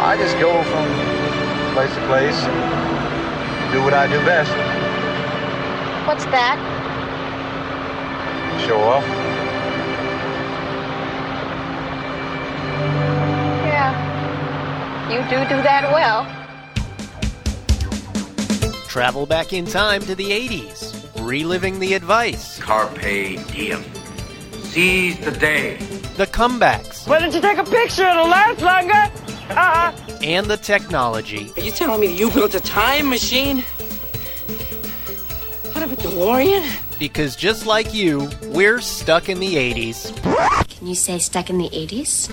I just go from place to place and do what I do best. What's that? Show off. Yeah, you do that well. Travel back in time to the 80s, reliving the advice, Carpe diem. Seize the day. the comebacks, Why didn't you take a picture? It'll last longer. and the technology. Are you telling me that you built a time machine? Out of a DeLorean? Because just like you, we're stuck in the 80s. Can you say stuck in the 80s?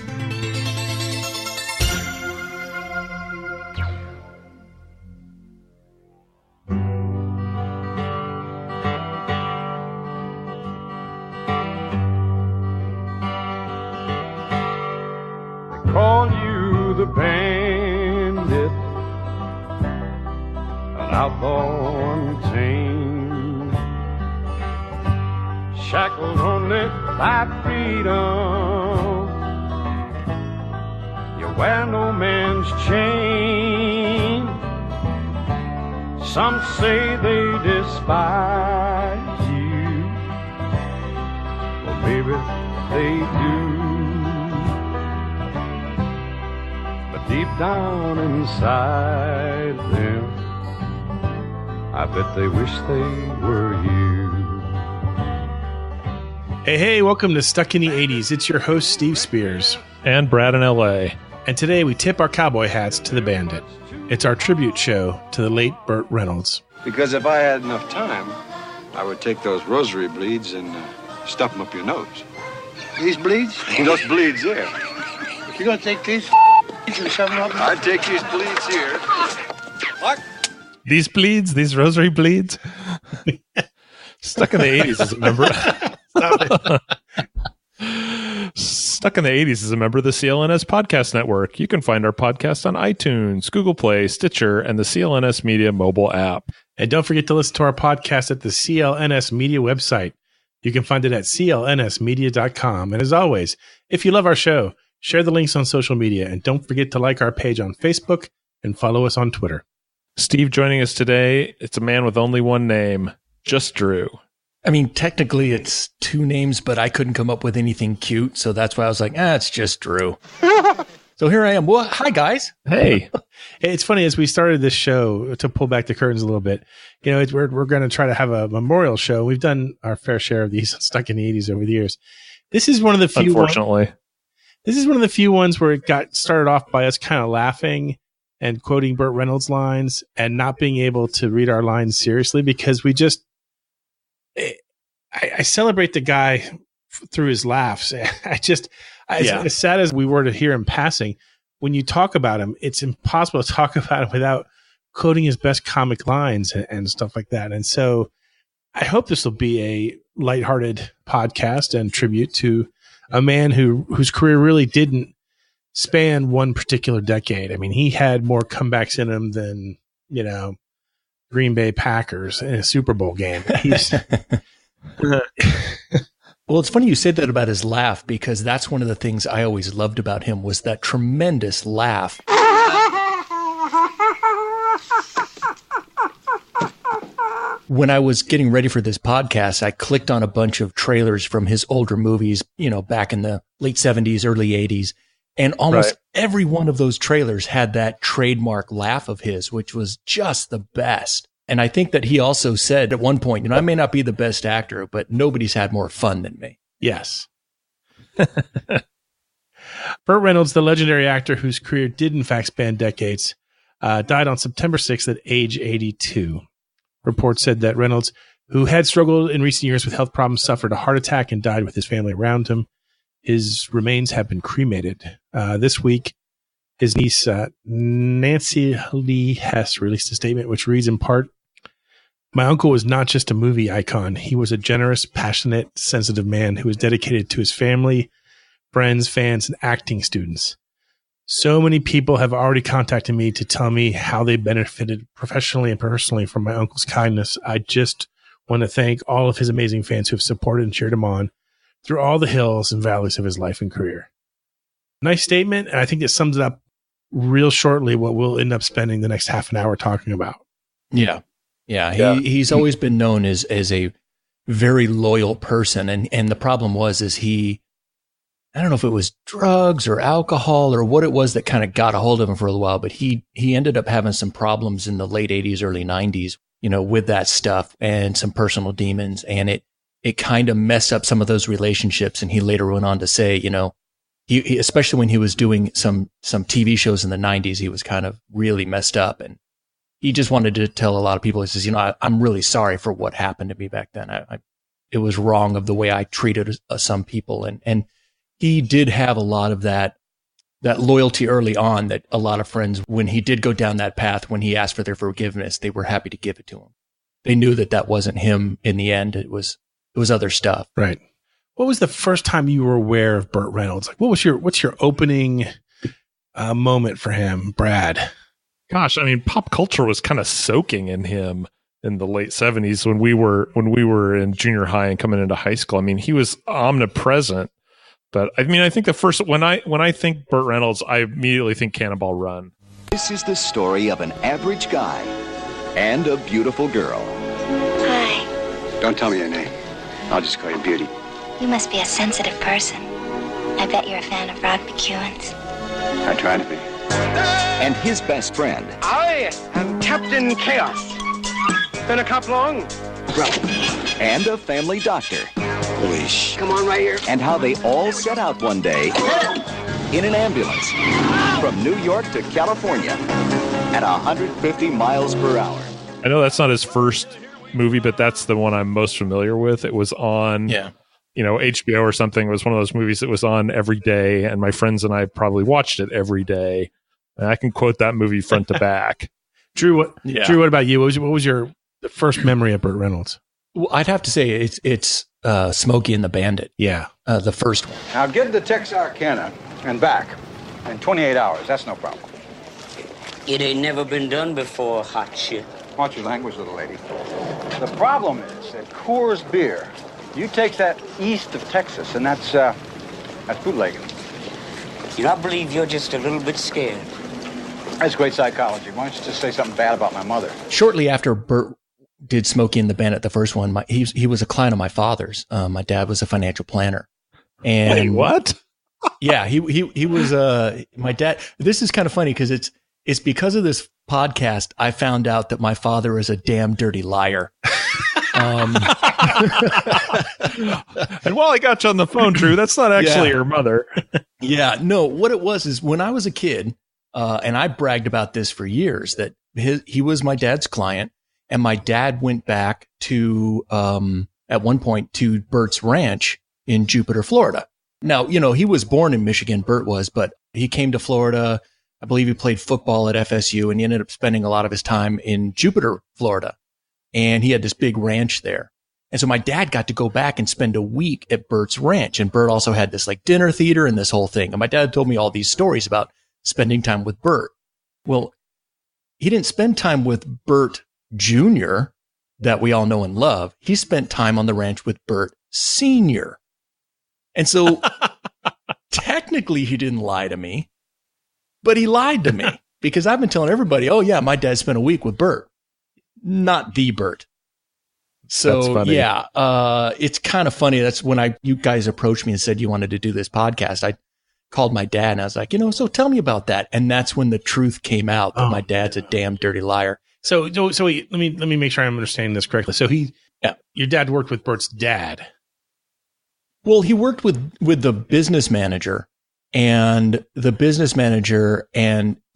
Call you the bandit, an outlaw untamed, shackled only by freedom. You wear no man's chain. Some say they despise you. Well, maybe they do. Deep down inside them, I bet they wish they were you. Hey, welcome to Stuck in the 80s. It's your host, Steve Spears. And Brad in L.A. And today we tip our cowboy hats to the Bandit. It's our tribute show to the late Burt Reynolds. Because if I had enough time, I would take those rosary bleeds and stuff them up your nose. These bleeds? Those bleeds there. You gonna take these and shove them up? I'd take these bleeds here. What? These bleeds, these rosary bleeds. Stuck in the 80s is a member. Stuck in the 80s is a member of the CLNS Podcast Network. You can find our podcast on iTunes, Google Play, Stitcher, and the CLNS Media mobile app. And don't forget to listen to our podcast at the CLNS Media website. You can find it at clnsmedia.com. And as always, if you love our show, share the links on social media, and don't forget to like our page on Facebook and follow us on Twitter. Steve joining us today. It's a man with only one name, just Drew. I mean, technically it's two names, but I couldn't come up with anything cute, so that's why I was like, it's just Drew. So here I am. Well, hi, guys. Hey. It's funny, as we started this show, to pull back the curtains a little bit, you know, we're going to try to have a memorial show. We've done our fair share of these Stuck in the 80s over the years. This is one of the few. Unfortunately. This is one of the few ones where it got started off by us kind of laughing and quoting Burt Reynolds lines and not being able to read our lines seriously, because we just, I celebrate the guy through his laughs. As sad as we were to hear him passing, when you talk about him, it's impossible to talk about him without quoting his best comic lines and stuff like that. And so I hope this will be a lighthearted podcast and tribute to a man whose career really didn't span one particular decade. I mean, he had more comebacks in him than, you know, Green Bay Packers in a Super Bowl game. Well, it's funny you said that about his laugh, because that's one of the things I always loved about him was that tremendous laugh. When I was getting ready for this podcast, I clicked on a bunch of trailers from his older movies, you know, back in the late 70s, early 80s. And almost every one of those trailers had that trademark laugh of his, which was just the best. And I think that he also said at one point, you know, I may not be the best actor, but nobody's had more fun than me. Yes. Burt Reynolds, the legendary actor whose career did in fact span decades, died on September 6th at age 82. Reports said that Reynolds, who had struggled in recent years with health problems, suffered a heart attack and died with his family around him. His remains have been cremated. This week, his niece, Nancy Lee Hess, released a statement which reads in part, "My uncle was not just a movie icon. He was a generous, passionate, sensitive man who was dedicated to his family, friends, fans, and acting students. So many people have already contacted me to tell me how they benefited professionally and personally from my uncle's kindness. I just want to thank all of his amazing fans who have supported and cheered him on through all the hills and valleys of his life and career." Nice statement, and I think it sums it up real shortly what we'll end up spending the next half an hour talking about. Yeah. He's always been known as a very loyal person. And the problem was I don't know if it was drugs or alcohol or what it was that kind of got a hold of him for a while, but he ended up having some problems in the late 80s, early 90s, with that stuff and some personal demons. And it kind of messed up some of those relationships. And he later went on to say, he especially when he was doing some TV shows in the 90s, he was kind of really messed up. And he just wanted to tell a lot of people, he says, I'm really sorry for what happened to me back then. It was wrong of the way I treated some people. And he did have a lot of that loyalty early on, that a lot of friends, when he did go down that path, when he asked for their forgiveness, they were happy to give it to him. They knew that wasn't him in the end. It was other stuff. Right. What was the first time you were aware of Burt Reynolds? Like, what's your opening moment for him, Brad? Gosh, I mean, pop culture was kind of soaking in him in the late 70s when we were in junior high and coming into high school. I mean, he was omnipresent. But I mean, I think the first, when I think Burt Reynolds, I immediately think Cannonball Run. This is the story of an average guy and a beautiful girl. Hi. Don't tell me your name. I'll just call you Beauty. You must be a sensitive person. I bet you're a fan of Rod McEwen's. I try to be. And his best friend. I am Captain Chaos. Been a cop long? And a family doctor. Holy sh! Come on right here. And how they all set out one day in an ambulance from New York to California at 150 miles per hour. I know that's not his first movie, but that's the one I'm most familiar with. It was on, HBO or something. It was one of those movies that was on every day, and my friends and I probably watched it every day. And I can quote that movie front to back. Drew, what about you? What was your first memory of Burt Reynolds? Well, I'd have to say it's Smokey and the Bandit. Yeah. The first one. Now get to Texarkana and back in 28 hours. That's no problem. It ain't never been done before, hot shit. Watch your language, little lady. The problem is that Coors beer, you take that east of Texas, and that's bootlegging. I believe you're just a little bit scared. That's great psychology. Why don't you just say something bad about my mother? Shortly after Burt did Smokey and the Bandit, the first one, he was a client of my father's. My dad was a financial planner. And wait, what? Yeah, he was my dad. This is kind of funny because it's because of this podcast I found out that my father is a damn dirty liar. And while I got you on the phone, Drew, that's not actually your mother. Yeah, no, what it was is when I was a kid, and I bragged about this for years, that he was my dad's client. And my dad went back to, at one point, to Burt's ranch in Jupiter, Florida. Now, he was born in Michigan, Burt was, but he came to Florida. I believe he played football at FSU, and he ended up spending a lot of his time in Jupiter, Florida. And he had this big ranch there. And so my dad got to go back and spend a week at Burt's ranch. And Burt also had this like dinner theater and this whole thing. And my dad told me all these stories about spending time with Burt. Well, he didn't spend time with Burt Jr. that we all know and love. He spent time on the ranch with Burt Sr. And so technically he didn't lie to me, but he lied to me because I've been telling everybody, oh yeah, my dad spent a week with Burt, not the Burt. So yeah, it's kind of funny. That's when you guys approached me and said you wanted to do this podcast. I called my dad and I was like, so tell me about that. And that's when the truth came out that my dad's a damn dirty liar. So wait, let me make sure I'm understanding this correctly. So your dad worked with Burt's dad. Well, he worked with the business manager and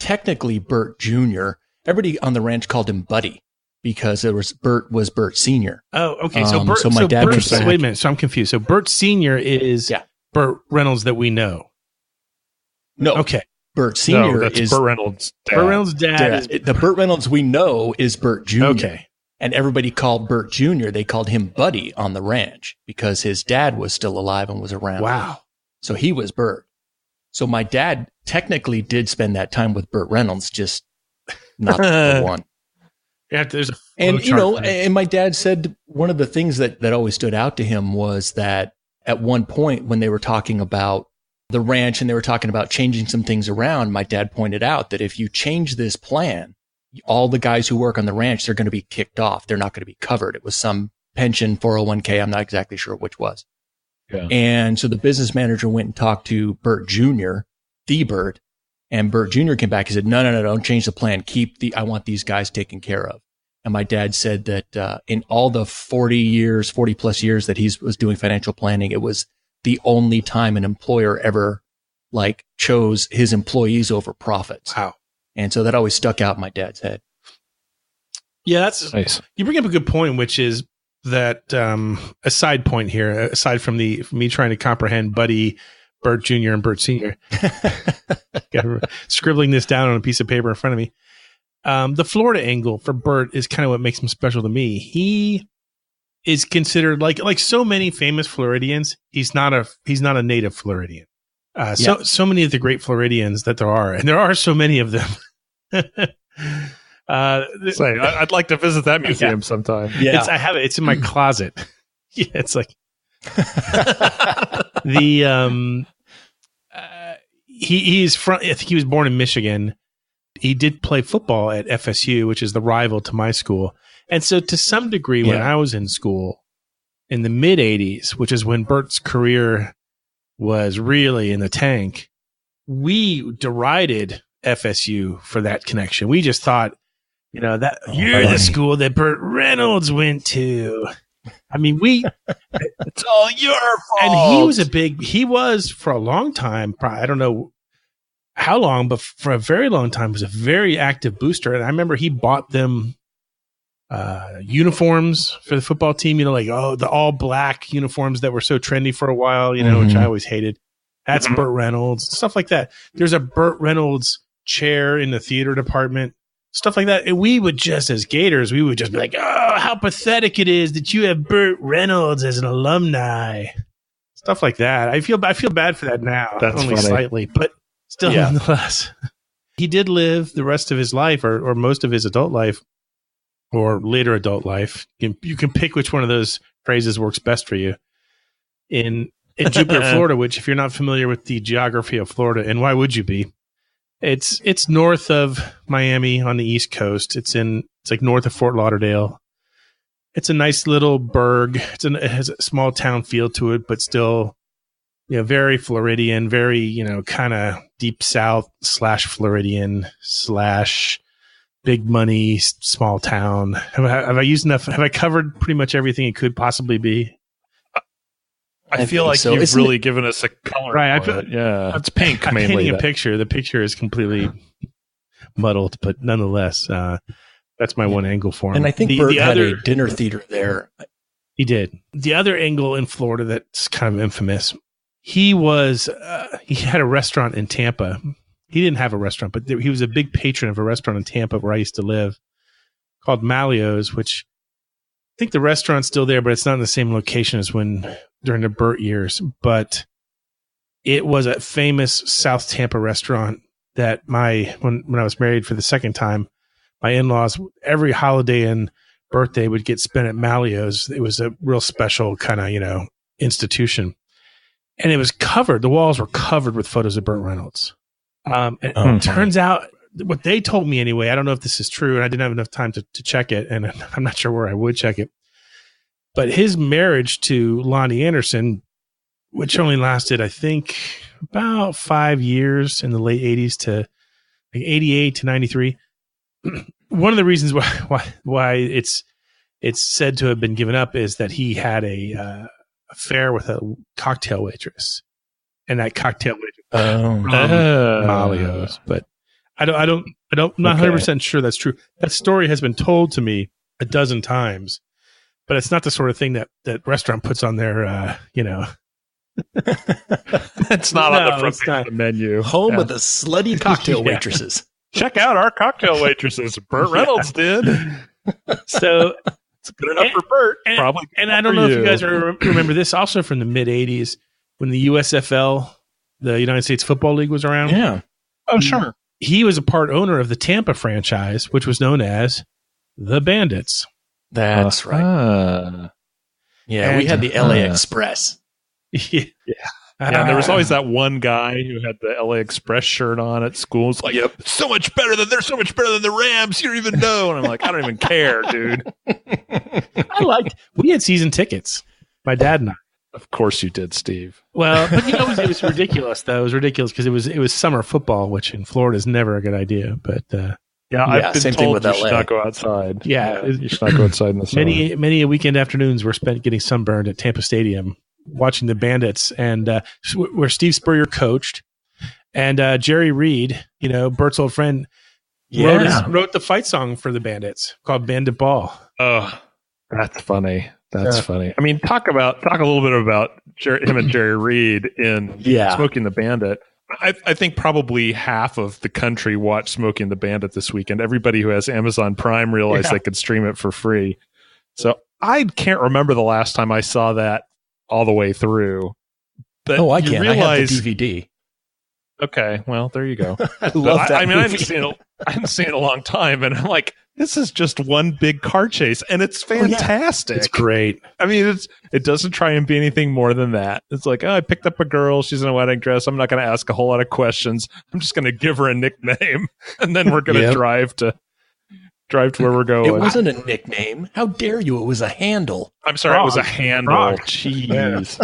technically Burt Jr. Everybody on the ranch called him Buddy because Burt was Burt Sr. Oh, okay. So my dad went back. Wait a minute. So I'm confused. So Burt Sr. is Burt Reynolds that we know. No. Okay. Burt Sr. is Burt Reynolds' dad. Burt Reynolds' dad. The Burt Reynolds we know is Burt Jr. Okay. And everybody called Burt Jr., they called him Buddy on the ranch because his dad was still alive and was around. Wow. So he was Burt. So my dad technically did spend that time with Burt Reynolds, just not the one. Yeah, there's and my dad said one of the things that always stood out to him was that at one point when they were talking about the ranch and they were talking about changing some things around, my dad pointed out that if you change this plan, all the guys who work on the ranch, they're going to be kicked off. They're not going to be covered. It was some pension 401k. I'm not exactly sure which was. Yeah. And so the business manager went and talked to Burt Jr., the Burt, and Burt Jr. came back and said, no, don't change the plan. I want these guys taken care of. And my dad said that in all the 40 plus years that he was doing financial planning, it was the only time an employer ever chose his employees over profits. Wow. And so that always stuck out in my dad's head. Yeah, that's nice. You bring up a good point, which is that a side point here, aside from me trying to comprehend Buddy, Burt Jr. and Burt Sr. Scribbling this down on a piece of paper in front of me. The Florida angle for Burt is kind of what makes him special to me. He is considered like so many famous Floridians. He's not a native Floridian. So many of the great Floridians that there are, and there are so many of them. I'd like to visit that museum sometime. Yeah, I have it. It's in my closet. Yeah, it's like he's from. I think he was born in Michigan. He did play football at FSU, which is the rival to my school. And so to some degree, when I was in school in the mid 80s, which is when Burt's career was really in the tank, we derided FSU for that connection. We just thought, that you're the school that Burt Reynolds went to. I mean, it's all your fault. And he was for a long time, I don't know how long, but for a very long time, was a very active booster. And I remember he bought them uniforms for the football team, the all black uniforms that were so trendy for a while, which I always hated. That's Burt Reynolds, stuff like that. There's a Burt Reynolds chair in the theater department, stuff like that. And we would just, as Gators, we would just be like, oh, how pathetic it is that you have Burt Reynolds as an alumni, stuff like that. I feel bad for that now. That's only funny. Slightly, but still, nonetheless. He did live the rest of his life or most of his adult life or later adult life. You can pick which one of those phrases works best for you. In Jupiter, Florida, which if you're not familiar with the geography of Florida, and why would you be? It's north of Miami on the East Coast. It's like north of Fort Lauderdale. It's a nice little burg. It has a small town feel to it, but still, very Floridian, very, kind of deep South / Floridian / big money, small town. Have I used enough? Have I covered pretty much everything it could possibly be? I feel like you've really given us a color. Right. It's pink mainly. I'm painting a picture. The picture is completely muddled, but nonetheless, that's my one angle for him. And I think Burt had a dinner theater there. He did. The other angle in Florida that's kind of infamous, he had a restaurant in Tampa. He didn't have a restaurant, but he was a big patron of a restaurant in Tampa where I used to live called Malio's, which I think the restaurant's still there, but it's not in the same location as during the Burt years. But it was a famous South Tampa restaurant that when I was married for the second time, my in-laws, every holiday and birthday would get spent at Malio's. It was a real special kind of, institution. And it was covered. The walls were covered with photos of Burt Reynolds. And it turns out, what they told me anyway, I don't know if this is true, and I didn't have enough time to check it, and I'm not sure where I would check it. But his marriage to Lonnie Anderson, which only lasted, I think, about 5 years in the late 80s to 88 to 93. One of the reasons why it's said to have been given up is that he had a affair with a cocktail waitress, and that cocktail waitress Malio's. But I'm not 100% sure that's true. That story has been told to me a dozen times, but it's not the sort of thing that restaurant puts on their, It's not on the front page of the menu. Home of the slutty cocktail waitresses. Check out our cocktail waitresses. Burt Reynolds did. So it's good enough for Burt. Probably. And I don't know if you guys remember this also from the mid 80s when the USFL, the United States Football League, was around. Yeah. Oh, sure. He was a part owner of the Tampa franchise, which was known as the Bandits. That's right. Yeah, we had the LA Express. Yeah. Yeah, and there was always that one guy who had the LA Express shirt on at school. It's like, yep, they're so much better than the Rams. You don't even know. And I'm like, I don't even care, dude. We had season tickets. My dad and I. Of course you did, Steve. Well, but it was ridiculous though. It was ridiculous because it was summer football, which in Florida is never a good idea. But I've been told you should not go outside. Yeah, you should not go outside in the summer. Many weekend afternoons were spent getting sunburned at Tampa Stadium, watching the Bandits, and where Steve Spurrier coached, and Jerry Reed, Burt's old friend, wrote the fight song for the Bandits called "Bandit Ball." Oh, that's funny. That's funny. I mean, talk a little bit about him and Jerry Reed in Smoking the Bandit. I think probably half of the country watched Smoking the Bandit this weekend. Everybody who has Amazon Prime realized they could stream it for free. So I can't remember the last time I saw that all the way through. But I can. I have the DVD. Okay, well, there you go. I love that movie. I haven't seen it in a long time, and I'm like, this is just one big car chase, and it's fantastic. It's great. I mean, it doesn't try and be anything more than that. It's like, I picked up a girl. She's in a wedding dress. I'm not going to ask a whole lot of questions. I'm just going to give her a nickname, and then we're going to drive to where we're going. It wasn't a nickname. How dare you? It was a handle. I'm sorry, it was a handle. Jeez.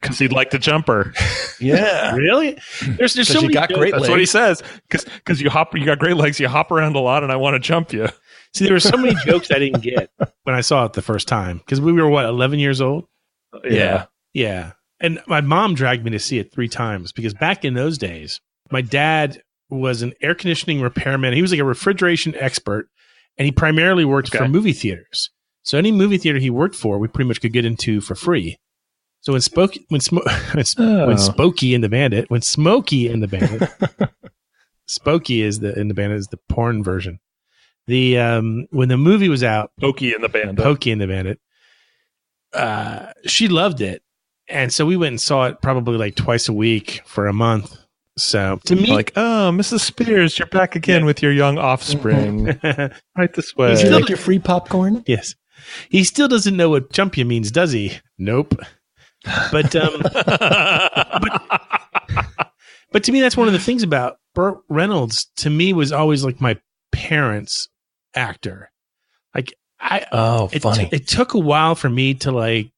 Because he'd like to jump her. Yeah. Really? There's so many got great legs. That's what he says. Because you got great legs, you hop around a lot, and I want to jump you. See, there were so many jokes I didn't get when I saw it the first time. Because we were, 11 years old? Yeah. Yeah. And my mom dragged me to see it 3 times. Because back in those days, my dad was an air conditioning repairman. He was like a refrigeration expert. And he primarily worked for movie theaters. So any movie theater he worked for, we pretty much could get into for free. So when Smokey and the Bandit, Spokey is in the Bandit is the porn version. When the movie was out, Pokey and the Bandit, she loved it, and so we went and saw it probably like twice a week for a month. So to me, like, oh, Mrs. Spears, you're back again with your young offspring. Right this way. Did you like your free popcorn? Yes. He still doesn't know what jump you means, does he? Nope. But but to me, that's one of the things about Burt Reynolds. To me, was always like my parents' actor. Like funny. It took a while for me to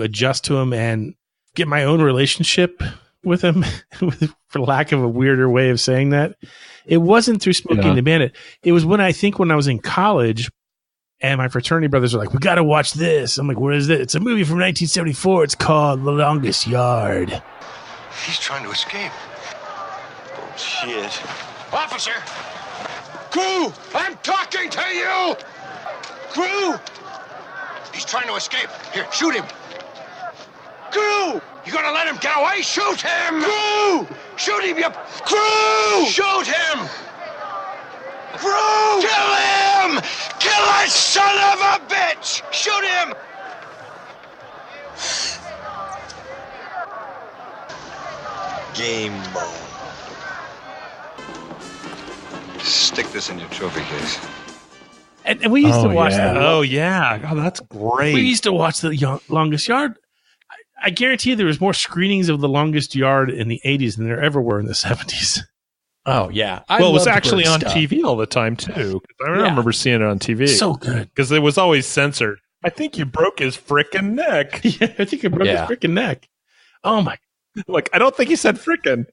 adjust to him and get my own relationship with him, for lack of a weirder way of saying that. It wasn't through Smoking the Bandit. It was when I was in college, and my fraternity brothers were like, we got to watch this. I'm like, what is it? It's a movie from 1974. It's called The Longest Yard. He's trying to escape. Bullshit. Officer! Crew! I'm talking to you! Crew! He's trying to escape. Here, shoot him. Crew! You gonna let him get away? Shoot him! Crew! Shoot him, you... Crew! Shoot him! Crew! Kill him! Kill that son of a bitch! Shoot him! Game ball. Stick this in your trophy case. And we used to watch that. Oh, yeah. Oh, that's great. We used to watch The Longest Yard. I guarantee you there was more screenings of The Longest Yard in the 80s than there ever were in the 70s. Oh, yeah. Well, it was actually on TV all the time, too. I remember seeing it on TV. So good. Because it was always censored. I think you broke his frickin' neck. Yeah, I think you broke his frickin' neck. Oh, my. Like, I don't think he said frickin'.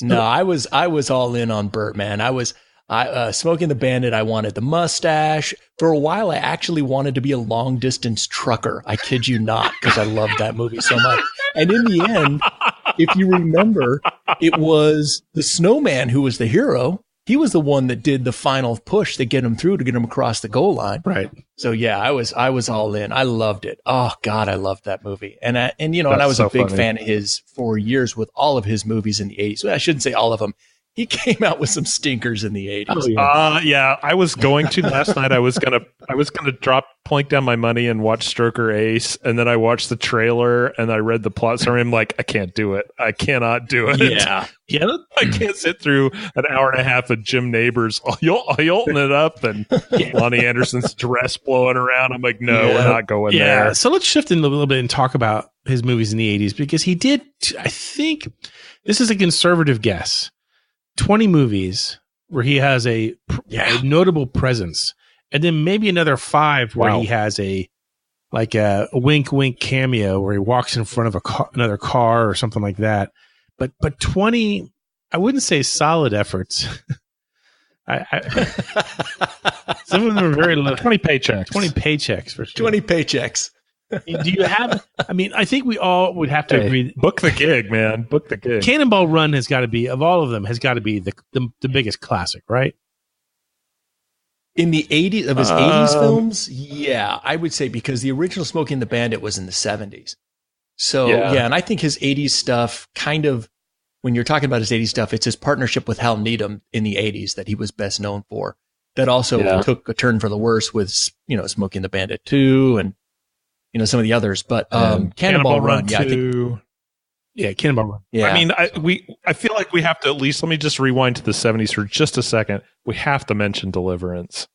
No, I was all in on Burt, man. Smoking the Bandit, I wanted the mustache. For a while, I actually wanted to be a long distance trucker. I kid you not, because I loved that movie so much. And in the end, if you remember, it was the snowman who was the hero. He was the one that did the final push to get him through, to get him across the goal line. Right. So yeah, I was all in. I loved it. Oh God, I loved that movie. And I was a big fan of his for years with all of his movies in the 80s. Well, I shouldn't say all of them. He came out with some stinkers in the 80s. Oh, yeah. I was going to last night. I was gonna plunk down my money and watch Stroker Ace, and then I watched the trailer and I read the plot summary. I'm like, I can't do it. I cannot do it. Yeah. I can't sit through an hour and a half of Jim Neighbors yolting it up and Lonnie Anderson's dress blowing around. I'm like, no, we're not going there. So let's shift in a little bit and talk about his movies in the 80s, because he did, I think, this is a conservative guess, 20 movies where he has a notable presence, and then maybe another 5 where he has a wink wink cameo where he walks in front of another car or something like that. But 20, I wouldn't say solid efforts. Some of them are very low. 20 paychecks. 20 paychecks for sure. 20 paychecks. Do you have? I mean, I think we all would have to agree. Book the gig, man. Book the gig. Cannonball Run has got to be, of all of them, has got to be the biggest classic, right? In the 80s, of his 80s films, yeah, I would say, because the original Smokey and the Bandit was in the 70s. So, and I think his 80s stuff kind of, when you're talking about his 80s stuff, it's his partnership with Hal Needham in the 80s that he was best known for. That also took a turn for the worse with, Smokey and the Bandit 2 and, some of the others. But Cannonball Run, I think. Yeah, Cannonball Run. Yeah. I mean, I feel like we have to at least, let me just rewind to the 70s for just a second. We have to mention Deliverance.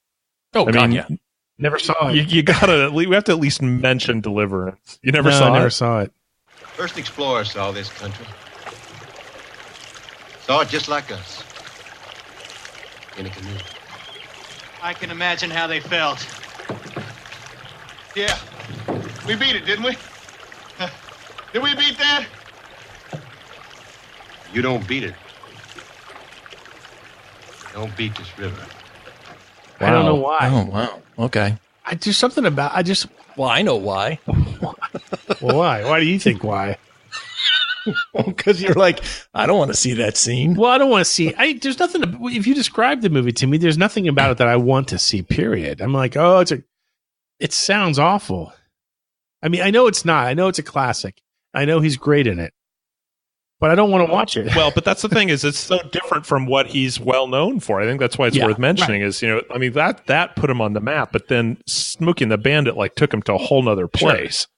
Oh, God, yeah. Never saw it. You gotta, we have to at least mention Deliverance. You never saw it? I never saw it. First explorers saw this country. Saw it just like us. In a canoe. I can imagine how they felt. Yeah. We beat it, didn't we? Did we beat that? You don't beat it. Don't beat this river. Wow. I don't know why. Oh, wow. Okay. There's something about, well, I know why. Well, why? Why do you think why? Because you're like, I don't want to see that scene. Well, I don't want to see. There's nothing. If you describe the movie to me, there's nothing about it that I want to see. Period. I'm like, oh, it sounds awful. I mean, I know it's not. I know it's a classic. I know he's great in it, but I don't want to watch it. Well, but that's the thing, is it's so different from what he's well known for. I think that's why it's worth mentioning. Right. Is I mean, that put him on the map, but then Smokey and the Bandit took him to a whole nother place. Sure.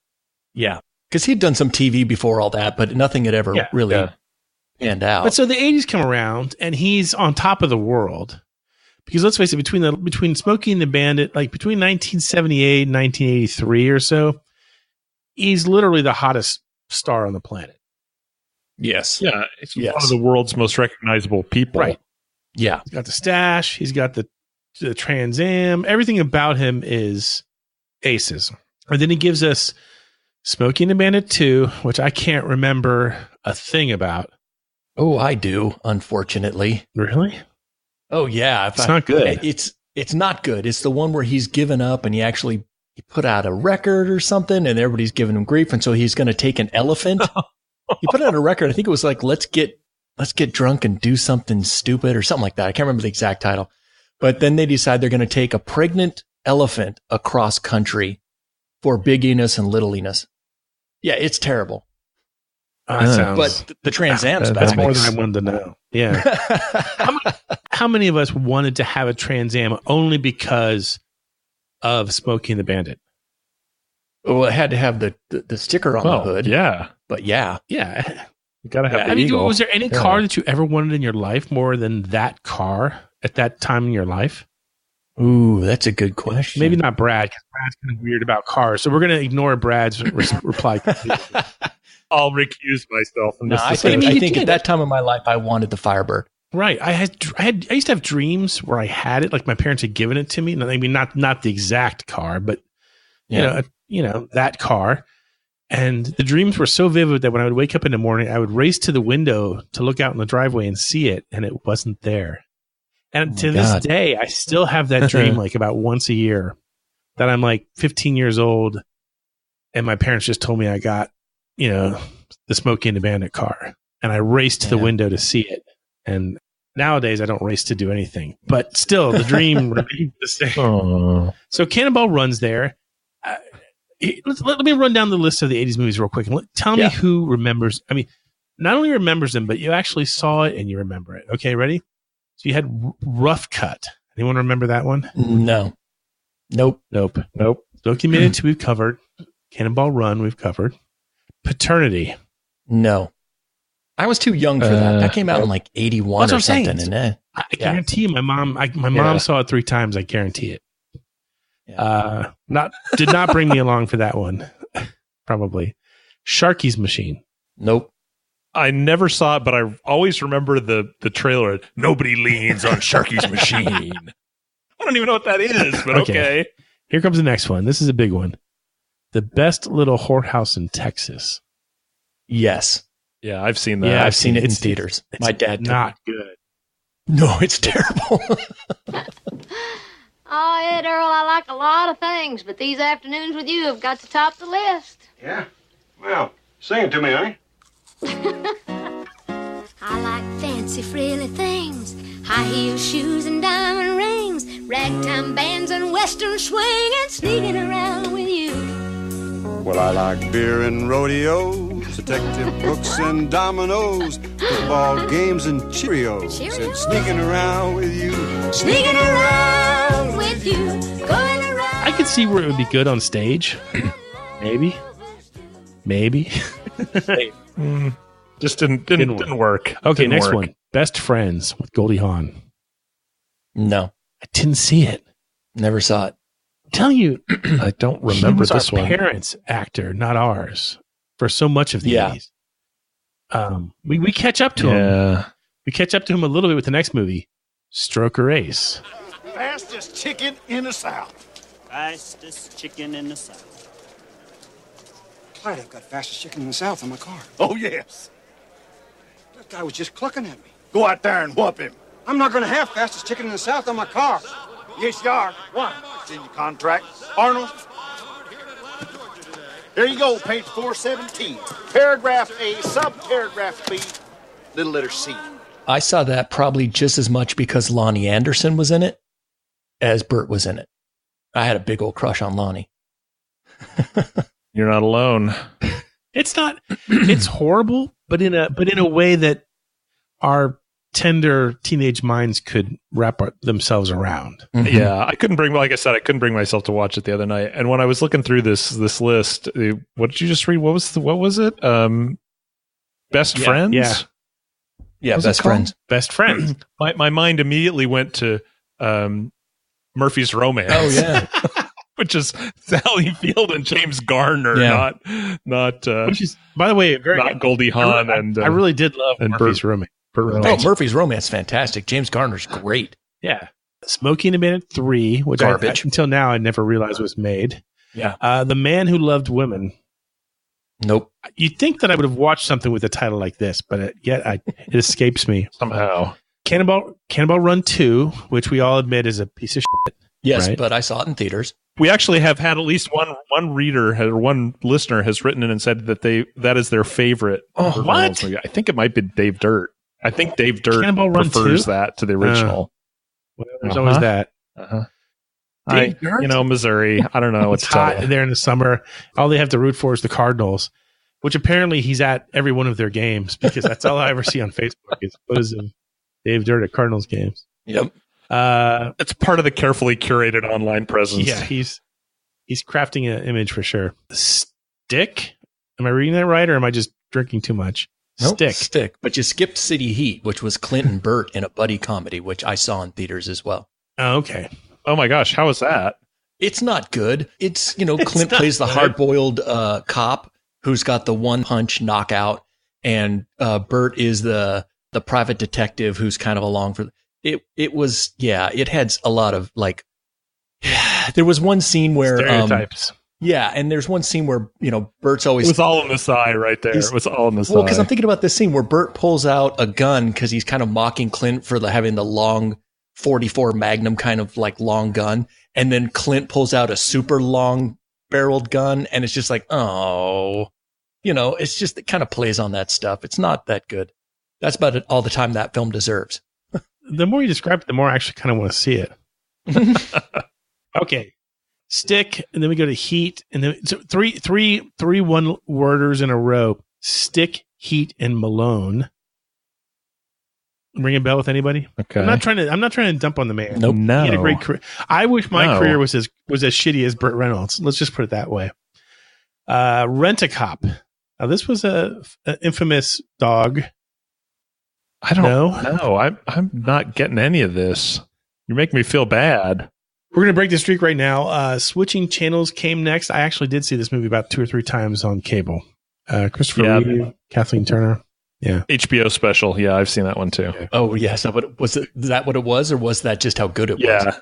Yeah. Because he'd done some TV before all that, but nothing had ever really panned out. But so the 80s come around, and he's on top of the world. Because let's face it, between Smokey and the Bandit, between 1978 and 1983 or so, he's literally the hottest star on the planet. Yes. Yeah. It's one of the world's most recognizable people. Right. Yeah. He's got the stash. He's got the Trans Am. Everything about him is aces. And then he gives us Smokey and the Bandit 2, which I can't remember a thing about. Oh, I do, unfortunately. Really? Oh, yeah. It's not good. It's not good. It's the one where he's given up and he put out a record or something, and everybody's giving him grief, and so he's going to take an elephant. He put out a record. I think it was let's get drunk and do something stupid or something like that. I can't remember the exact title. But then they decide they're going to take a pregnant elephant across country for bigginess and littliness. Yeah, it's terrible. But the Trans Am's that's more than I wanted to know. Yeah. How many of us wanted to have a Trans Am only because of Smokey and the Bandit? Well, it had to have the sticker on the hood. Yeah. But yeah. Yeah. You got to have the eagle. Was there any car that you ever wanted in your life more than that car at that time in your life? Ooh, that's a good question. Maybe not Brad, because Brad's kind of weird about cars. So we're going to ignore Brad's reply. I'll recuse myself from this. I think at that time of my life, I wanted the Firebird. Right. I used to have dreams where I had it, like my parents had given it to me. I mean, not the exact car, but that car. And the dreams were so vivid that when I would wake up in the morning, I would race to the window to look out in the driveway and see it, and it wasn't there. And to this day, I still have that dream about once a year that I'm 15 years old, and my parents just told me I got, the Smokey and the Bandit car, and I raced to the window to see it. And nowadays, I don't race to do anything, but still, the dream remains the same. Aww. So Cannonball Run's there. Let me run down the list of the 80s movies real quick. And tell me who remembers. I mean, not only remembers them, but you actually saw it and you remember it. Okay, ready? So you had Rough Cut. Anyone remember that one? No. Nope. Documented 2 we've covered. Cannonball Run we've covered. Paternity. No. I was too young for that. That came out in like 81 or something. And I guarantee my mom saw it 3 times. I guarantee it. Yeah. Did not bring me along for that one. Probably. Sharky's Machine. Nope. I never saw it, but I always remember the trailer. Nobody leans on Sharky's Machine. I don't even know what that is, but okay. Here comes the next one. This is a big one. The Best Little Whorehouse in Texas. Yes. Yeah, I've seen that. Yeah, I've seen it in theaters. My dad not good. No, it's terrible. Oh, Ed Earl, I like a lot of things, but these afternoons with you have got to top the list. Yeah? Well, sing it to me, honey. I like fancy, frilly things, high heel shoes and diamond rings, ragtime bands and western swing, and sneaking around with you. Well, I like beer and rodeos, detective books and dominoes, football games and Cheerios, and sneaking around with you. Sneaking around with you, going around. I could see where it would be good on stage. Maybe. Just didn't work. Okay, next one. Best Friends with Goldie Hawn. No. I didn't see it. Never saw it. I'm telling you, I don't remember this our one. Parents' actor, not ours, for so much of the 80s. We catch up to him. We catch up to him a little bit with the next movie, Stroker Ace. Fastest chicken in the South. Fastest chicken in the South. Clyde, I've got fastest chicken in the South in my car. Oh, yes. That guy was just clucking at me. Go out there and whoop him. I'm not going to have fastest chicken in the South on my car. Yes, you are. Why? It's in your contract. Arnold, here you go, page 417. Paragraph A, subparagraph B, little letter C. I saw that probably just as much because Lonnie Anderson was in it as Burt was in it. I had a big old crush on Lonnie. You're not alone. It's not. It's horrible, but in a way that our tender teenage minds could wrap themselves around. Mm-hmm. Yeah, I couldn't bring myself to watch it the other night. And when I was looking through this list, what did you just read? What was it? Best Friends. Yeah, Best Friends. Best Friends. My mind immediately went to Murphy's Romance. Oh yeah. Which is Sally Field and James Garner, not which is, by the way, not Goldie Hawn. I really did love Murphy's Romance. Oh, Murphy's Romance, fantastic. James Garner's great. Yeah, Smokey and the Bandit 3, which garbage. Until now I never realized was made. Yeah, The Man Who Loved Women. Nope. You'd think that I would have watched something with a title like this, but it escapes me somehow. Cannonball Run 2, which we all admit is a piece of shit. Yes, right? But I saw it in theaters. We actually have had at least one reader or one listener has written in and said that that is their favorite. Oh, what? Movie. I think it might be Dave Dirt. I think Dave Dirt prefers that to the original. Well, there's always that. Dave Dirt? Missouri. I don't know what's hot there in the summer. All they have to root for is the Cardinals, which apparently he's at every one of their games because that's all I ever see on Facebook is photos of Dave Dirt at Cardinals games. Yep. It's part of the carefully curated online presence. Yeah, he's crafting an image for sure. Stick? Am I reading that right, or am I just drinking too much? Nope, Stick. But you skipped City Heat, which was Clint and Burt in a buddy comedy, which I saw in theaters as well. Oh, okay. Oh my gosh, how was that? It's not good. It's Clint plays the hard-boiled cop who's got the one-punch knockout, and Burt is the private detective who's kind of along for. It was it had a lot of there was one scene where stereotypes. And there's one scene where Burt's always it was all in the side right there. It was all in the side. Well, because I'm thinking about this scene where Burt pulls out a gun because he's kind of mocking Clint for having the long 44 Magnum kind of long gun, and then Clint pulls out a super long barreled gun, and it's just it's just it kind of plays on that stuff. It's not that good. That's about all the time that film deserves. The more you describe it, the more I actually kind of want to see it. Okay. Stick, and then we go to Heat, and then so three one-worders in a row. Stick, Heat and Malone. Ring a bell with anybody? Okay. I'm not trying to dump on the man. Nope. No. He had a great career. I wish my career was as shitty as Burt Reynolds. Let's just put it that way. Rent-A-Cop. Now, this was an infamous dog. I don't know. I'm not getting any of this. You're making me feel bad. We're going to break the streak right now. Switching Channels came next. I actually did see this movie about 2 or 3 times on cable. Christopher Reeve, Kathleen Turner. Yeah. HBO special. Yeah, I've seen that one too. Okay. Oh, yeah. So is that what it was, or was that just how good it was? Yeah.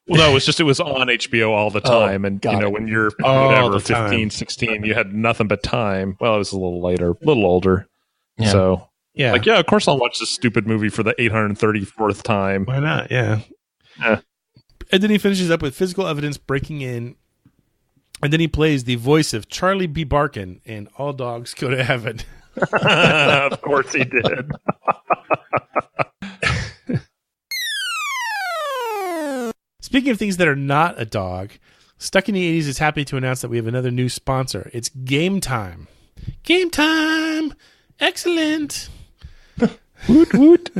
Well, no, it was on HBO all the time. And, when you're whatever, 15, 16, you had nothing but time. Well, it was a little later, a little older. Yeah. So, of course I'll watch this stupid movie for the 834th time. Why not? Yeah. And then he finishes up with Physical Evidence, Breaking In. And then he plays the voice of Charlie B. Barkin in All Dogs Go to Heaven. Of course he did. Speaking of things that are not a dog, Stuck in the 80s is happy to announce that we have another new sponsor. It's Game Time. Game Time! Excellent! Woot woot.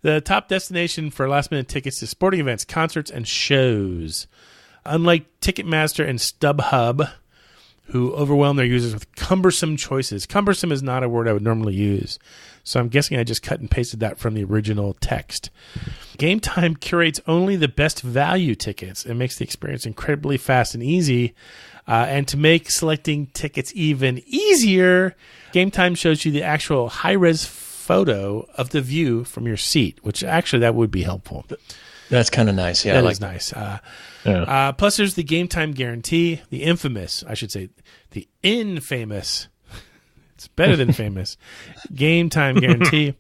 The top destination for last-minute tickets to sporting events, concerts, and shows. Unlike Ticketmaster and StubHub, who overwhelm their users with cumbersome choices. Cumbersome is not a word I would normally use, so I'm guessing I just cut and pasted that from the original text. Game Time curates only the best value tickets and makes the experience incredibly fast and easy. And to make selecting tickets even easier, Game Time shows you the actual high-res photo of the view from your seat, which actually that would be helpful. That's kind of nice. Yeah, that is nice. Plus, there's the Game Time guarantee, the infamous, I should say, the infamous. It's better than famous. Game Time guarantee.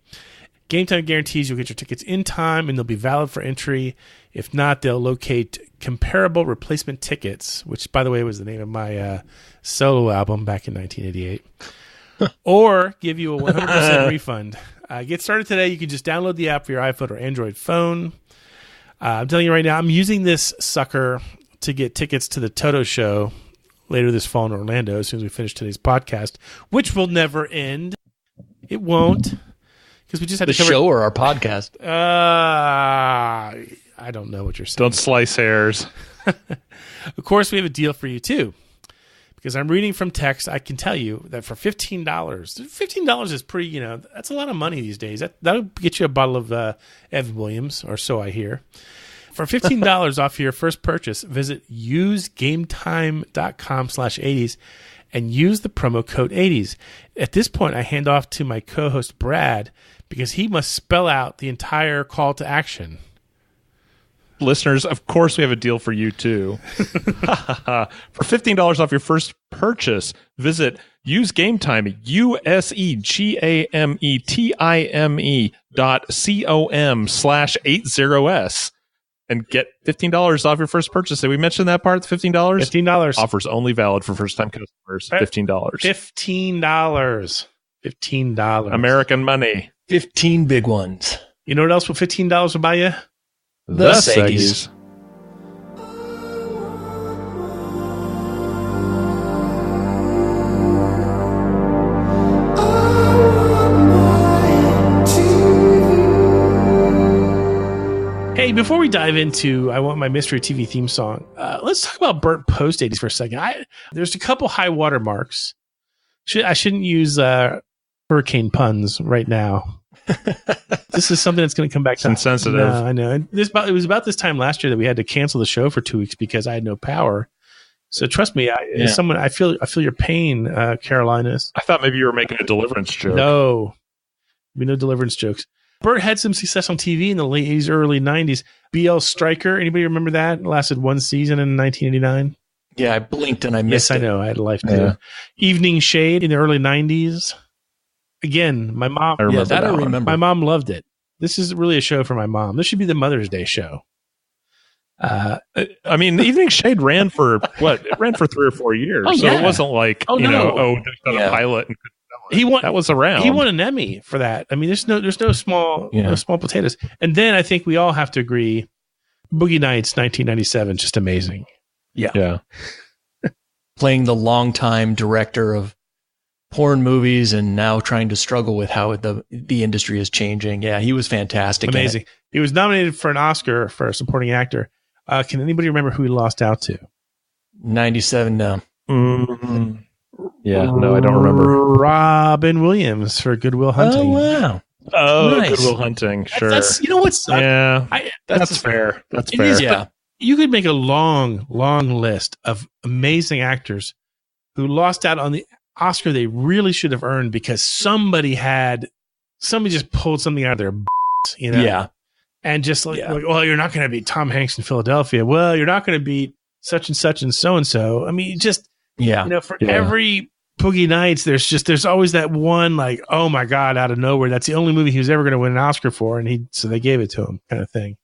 Game Time guarantees you'll get your tickets in time and they'll be valid for entry. If not, they'll locate comparable replacement tickets, which, by the way, was the name of my solo album back in 1988. Or give you a 100% refund. Get started today. You can just download the app for your iPhone or Android phone. I'm telling you right now, I'm using this sucker to get tickets to the Toto show later this fall in Orlando as soon as we finish today's podcast, which will never end. It won't. Because we just had the show or our podcast. I don't know what you're saying. Don't slice hairs. Of course, we have a deal for you too. Because I'm reading from text, I can tell you that for $15 is pretty, that's a lot of money these days. That'll get you a bottle of Evan Williams, or so I hear. For $15 off your first purchase, visit usegametime.com/80s and use the promo code 80s. At this point, I hand off to my co-host, Brad, because he must spell out the entire call to action. Listeners, of course we have a deal for you too. For $15 off your first purchase, visit usegametime, usegametime.com/80s and get $15 off your first purchase. Did we mention that part? $15? $15. Offers only valid for first-time customers. $15. $15. American money. 15 big ones. You know what else will $15 will buy you? The Seggies. Hey, before we dive into I Want My Mystery TV theme song, let's talk about Burt post-80s for a second. There's a couple high water marks. I shouldn't use hurricane puns right now. This is something that's going to come back. Insensitive. No, I know. It was about this time last year that we had to cancel the show for 2 weeks because I had no power. So trust me, I feel your pain, Carolinas. I thought maybe you were making a deliverance joke. No deliverance jokes. Burt had some success on TV in the late 80s, early 90s. BL Stryker, anybody remember that? It lasted one season in 1989. Yeah, I blinked and I missed it. Yes, I know. I had a life too. Evening Shade in the early 90s. Again, my mom. I remember. My mom loved it. This is really a show for my mom. This should be the Mother's Day show. I mean, Evening Shade ran for what? It ran for 3 or 4 years. Oh, so yeah. It wasn't like, just on a pilot and that was around. He won an Emmy for that. I mean, there's no small potatoes. And then I think we all have to agree, Boogie Nights 1997, just amazing. Yeah. Playing the longtime director of porn movies and now trying to struggle with how the industry is changing. Yeah, he was fantastic. Amazing. He was nominated for an Oscar for a supporting actor. Can anybody remember who he lost out to? 97, no. Mm-hmm. Yeah, no, I don't remember. Robin Williams for Good Will Hunting. Oh, wow. Oh, Nice. Good Will Hunting. Sure. That's, you know what's Yeah, that's fair. That's fair. Is, yeah. You could make a long list of amazing actors who lost out on the Oscar they really should have earned because somebody just pulled something out of their you know? Yeah. And just like, well, you're not going to beat Tom Hanks in Philadelphia. Well, you're not going to beat such and such and so-and-so. I mean, just, for every Boogie Nights, there's always that one, like, oh my God, out of nowhere. That's the only movie he was ever going to win an Oscar for. And so they gave it to him, kind of thing.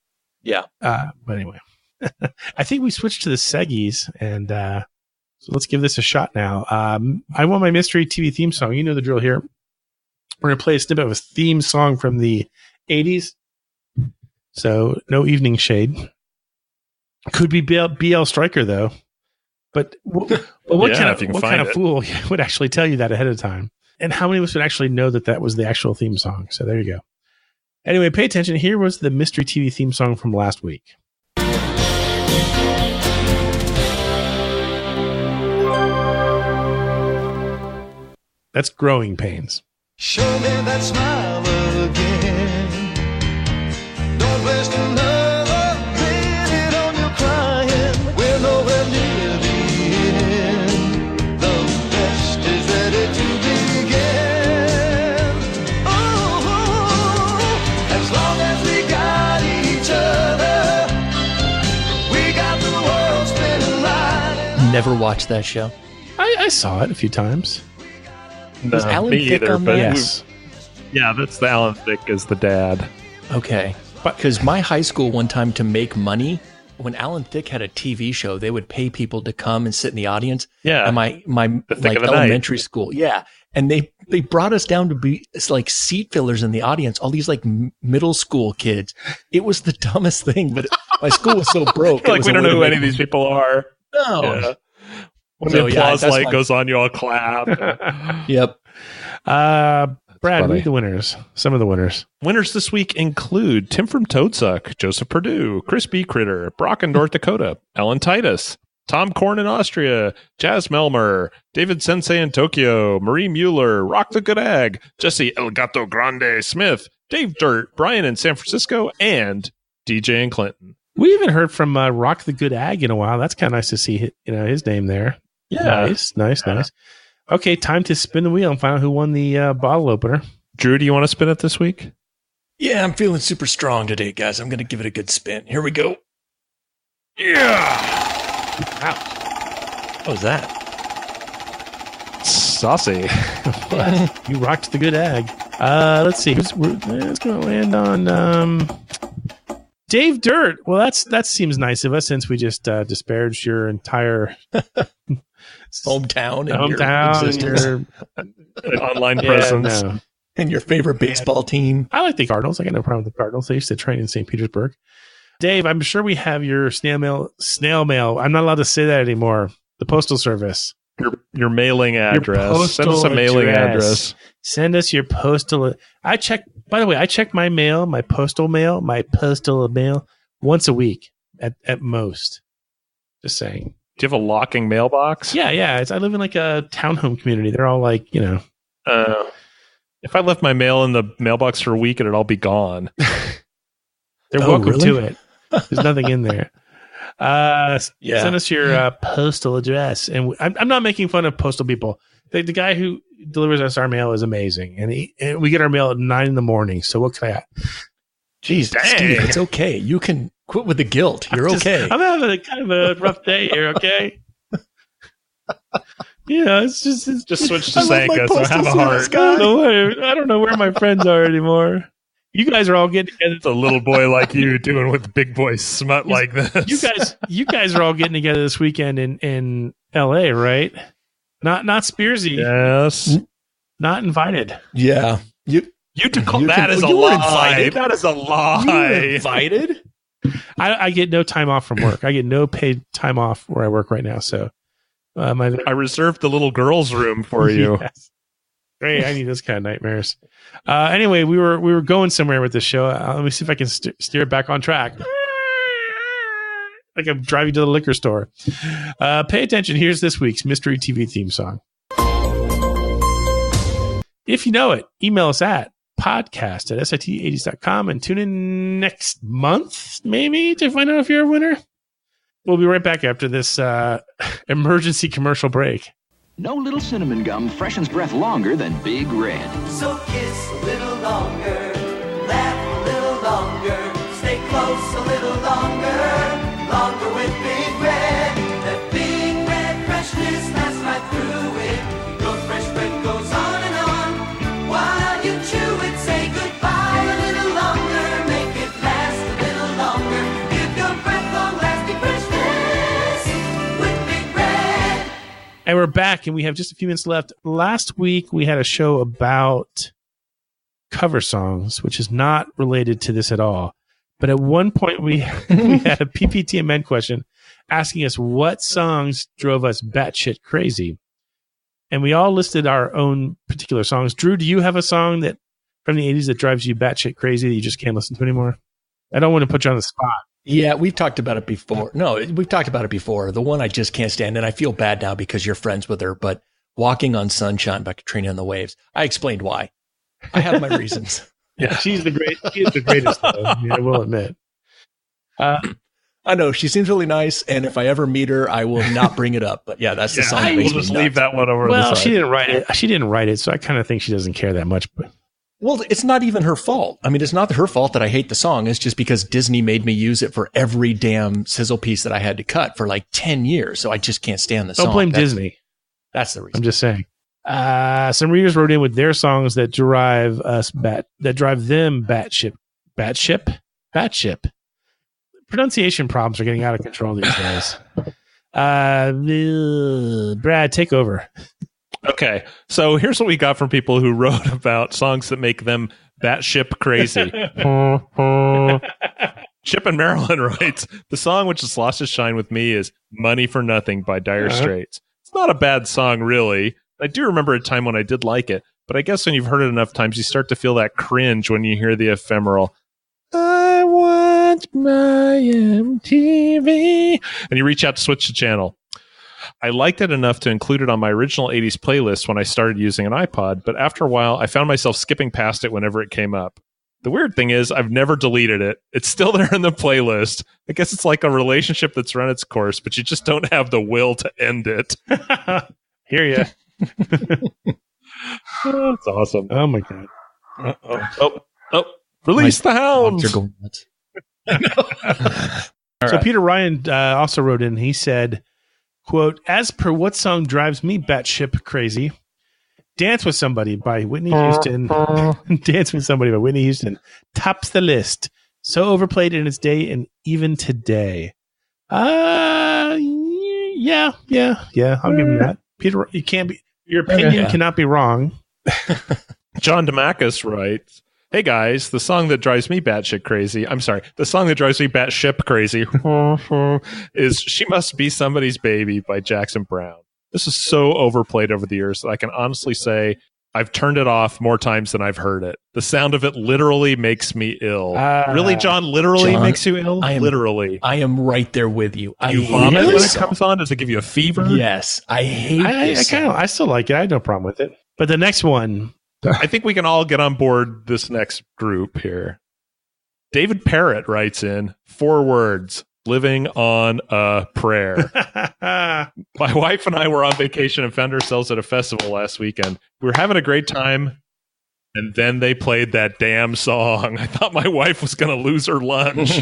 Yeah. But anyway, I think we switched to the Seggies, and so let's give this a shot now. I want my mystery TV theme song. You know the drill here. We're going to play a snippet of a theme song from the 80s. So no Evening Shade. Could be BL Stryker, though. But what kind of fool would actually tell you that ahead of time? And how many of us would actually know that was the actual theme song? So there you go. Anyway, pay attention. Here was the mystery TV theme song from last week. That's Growing Pains. Show me that smile again. Don't waste another minute on your crying. We're nowhere near the end. The best is ready to begin. Oh, as long as we got each other, we got the world spinning right. Never watched that show. I saw it a few times. Was Alan Thicke on there? Yes. Yeah, that's the Alan Thicke as the dad. Okay. Because my high school one time, to make money, when Alan Thicke had a TV show, they would pay people to come and sit in the audience. Yeah. And my like elementary school. Yeah. And they brought us down to be like seat fillers in the audience, all these like middle school kids. It was the dumbest thing, but my school was so broke. Like, we don't know who any of these people are. No. Yeah. When the applause light goes on, you all clap. Yep. Brad, read the winners. Some of the winners. Winners this week include Tim from Toadsuck, Joseph Perdue, Chris B. Critter, Brock in North Dakota, Ellen Titus, Tom Korn in Austria, Jazz Melmer, David Sensei in Tokyo, Marie Mueller, Rock the Good Ag, Jesse El Gato Grande Smith, Dave Dirt, Brian in San Francisco, and DJ in Clinton. We haven't heard from Rock the Good Ag in a while. That's kind of nice to see his name there. Yeah. Nice. Okay, time to spin the wheel and find out who won the bottle opener. Drew, do you want to spin it this week? Yeah, I'm feeling super strong today, guys. I'm going to give it a good spin. Here we go. Yeah. Wow. What was that? Saucy. You rocked the Good Ag. Let's see. It's going to land on Dave Dirt. Well, that seems nice of us since we just disparaged your entire hometown and your online presence. No. And your favorite baseball team. I like the Cardinals. I got no problem with the Cardinals. They used to train in St. Petersburg. Dave, I'm sure we have your snail mail. I'm not allowed to say that anymore. The postal service. Your mailing address. Send us a mailing address. Send us your postal. By the way, I check my mail, my postal mail once a week at most. Just saying. Do you have a locking mailbox? Yeah. I live in like a townhome community. They're all like, if I left my mail in the mailbox for a week, it'd all be gone. They're welcome to it. There's nothing in there. Send us your postal address. And I'm not making fun of postal people. The guy who delivers us our mail is amazing. And we get our mail at 9 a.m. So what can I... Jeez, Steve, it's okay. You can quit with the guilt. You're okay. I'm having a kind of a rough day here, okay? Yeah, it's just switch to Sanka, so have a heart. I don't know where my friends are anymore. You guys are all getting together. It's a little boy like you doing with big boy smut like this. You guys are all getting together this weekend in L.A., right? Not Spearsy. Yes. Not invited. Yeah. You declare that is a lie. That is a lie. You were invited? I get no time off from work. I get no paid time off where I work right now. So I reserved the little girl's room for you. Yes. Great, I need those kind of nightmares. Anyway, we were going somewhere with this show. Let me see if I can steer it back on track. Like I'm driving to the liquor store. Pay attention. Here's this week's Mystery TV theme song. If you know it, email us at podcast@sit80s.com and tune in next month, maybe, to find out if you're a winner. We'll be right back after this emergency commercial break. No little cinnamon gum freshens breath longer than Big Red. So kiss a little longer, laugh a little longer, stay close a little longer, longer with Big Red. That Big Red freshness lasts right through it. Your fresh breath goes on and on. While you chew it, say goodbye a little longer, make it last a little longer. Give your breath long-lasting freshness with Big Red. And we're back, and we have just a few minutes left. Last week, we had a show about cover songs, which is not related to this at all. But at one point, we had a PPTMN question asking us what songs drove us batshit crazy. And we all listed our own particular songs. Drew, do you have a song that from the 80s that drives you batshit crazy that you just can't listen to anymore? I don't want to put you on the spot. Yeah, we've talked about it before. No, we've talked about it before. The one I just can't stand, and I feel bad now because you're friends with her, but Walking on Sunshine by Katrina and the Waves. I explained why. I have my reasons. Yeah, she is the greatest, though, I will admit. I know, she seems really nice, and if I ever meet her, I will not bring it up. But yeah, that's the song that makes me just nuts. leave that one over Well, the side. she didn't write it, so I kind of think she doesn't care that much. But Well, it's not even her fault. I mean, it's not her fault that I hate the song. It's just because Disney made me use it for every damn sizzle piece that I had to cut for like 10 years. So I just can't stand the song. don't blame Disney. That's the reason. I'm just saying. Some readers wrote in with their songs that drive them batship. Pronunciation problems are getting out of control these days. Brad, take over. Okay, so here's what we got from people who wrote about songs that make them batship crazy. Chip in Maryland writes, the song which has lost its shine with me is Money for Nothing by Dire Straits. It's not a bad song, really. I do remember a time when I did like it, but I guess when you've heard it enough times, you start to feel that cringe when you hear the ephemeral, I want my MTV, and you reach out to switch the channel. I liked it enough to include it on my original 80s playlist when I started using an iPod, but after a while, I found myself skipping past it whenever it came up. The weird thing is, I've never deleted it. It's still there in the playlist. I guess it's like a relationship that's run its course, but you just don't have the will to end it. Hear ya. That's awesome. Oh, my God. Release the hounds. You're going nuts. So Peter Ryan also wrote in, he said, quote, as per what song drives me batship crazy, Dance with Somebody by Whitney Houston. Dance with Somebody by Whitney Houston tops the list. So overplayed in its day and even today. Yeah, I'll give him that. Peter, your opinion cannot be wrong. John Demakis writes, hey guys, the song that drives me batshit crazy, the song that drives me batship crazy is She Must Be Somebody's Baby by Jackson Browne. This is so overplayed over the years that I can honestly say I've turned it off more times than I've heard it. The sound of it literally makes me ill. Really, John? Literally makes you ill? Literally. I am right there with you. You vomit when it comes on? Does it give you a fever? Yes. I hate this song. I still like it. I have no problem with it. But the next one. I think we can all get on board this next group here. David Parrott writes in 4 words, living on a prayer. My wife and I were on vacation and found ourselves at a festival last weekend. We were having a great time, and then they played that damn song. I thought my wife was going to lose her lunch.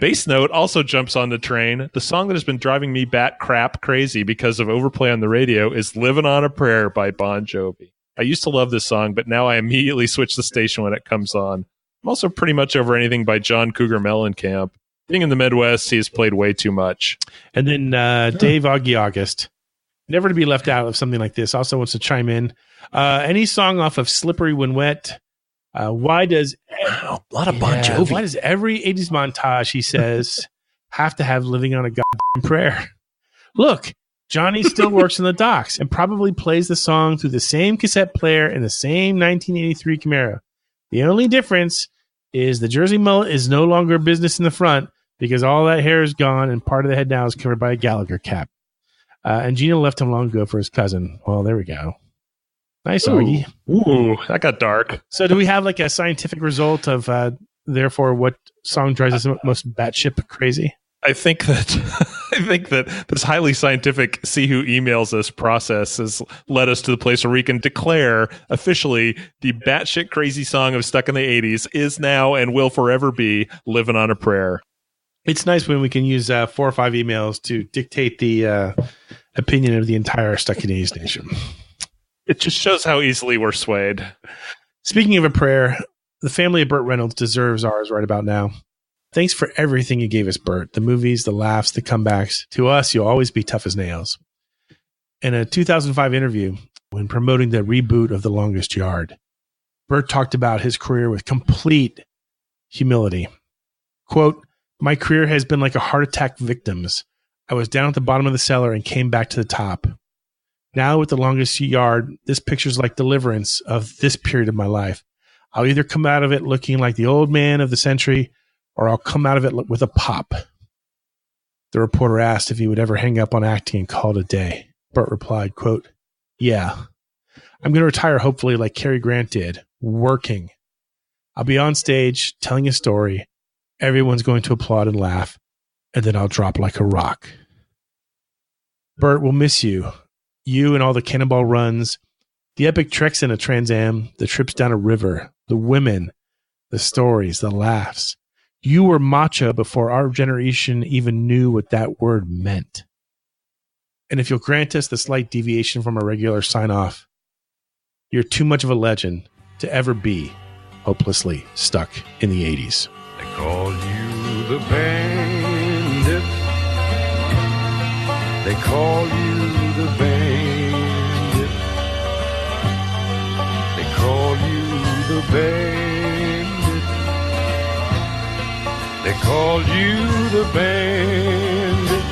Bass Note also jumps on the train. The song that has been driving me bat crap crazy because of overplay on the radio is Living on a Prayer by Bon Jovi. I used to love this song, but now I immediately switch the station when it comes on. I'm also pretty much over anything by John Cougar Mellencamp. Being in the Midwest, he has played way too much. And then Dave Augie August, never to be left out of something like this, also wants to chime in. Any song off of Slippery When Wet. Why does a lot of Bon Jovi? Why does every 80s montage, he says, have to have Living on a Goddamn Prayer? Look, Johnny still works in the docks and probably plays the song through the same cassette player in the same 1983 Camaro. The only difference is the Jersey mullet is no longer a business in the front because all that hair is gone and part of the head now is covered by a Gallagher cap. And Gina left him long ago for his cousin. Well, there we go. Nice, Augie. Ooh, that got dark. So do we have like a scientific result of, therefore, what song drives us most batshit crazy? I think that this highly scientific see who emails us process has led us to the place where we can declare officially the batshit crazy song of Stuck in the 80s is now and will forever be Living on a Prayer. It's nice when we can use 4 or 5 emails to dictate the opinion of the entire Stuck in the 80s nation. It just shows how easily we're swayed. Speaking of a prayer, the family of Burt Reynolds deserves ours right about now. Thanks for everything you gave us, Burt. The movies, the laughs, the comebacks. To us, you'll always be tough as nails. In a 2005 interview, when promoting the reboot of The Longest Yard, Burt talked about his career with complete humility. Quote, "My career has been like a heart attack victim's. I was down at the bottom of the cellar and came back to the top. Now with The Longest Yard, this picture's like deliverance of this period of my life. I'll either come out of it looking like the old man of the century, or I'll come out of it with a pop." The reporter asked if he would ever hang up on acting and call it a day. Burt replied, quote, "Yeah, I'm going to retire hopefully like Cary Grant did, working. I'll be on stage telling a story. Everyone's going to applaud and laugh, and then I'll drop like a rock." Burt, we'll miss you. You and all the cannonball runs, the epic treks in a Trans Am, the trips down a river, the women, the stories, the laughs. You were macho before our generation even knew what that word meant. And if you'll grant us the slight deviation from a regular sign-off, you're too much of a legend to ever be hopelessly stuck in the 80s. They call you the Bandit. They call you the Bandit. They call you the Bandit. They call you the Bandit.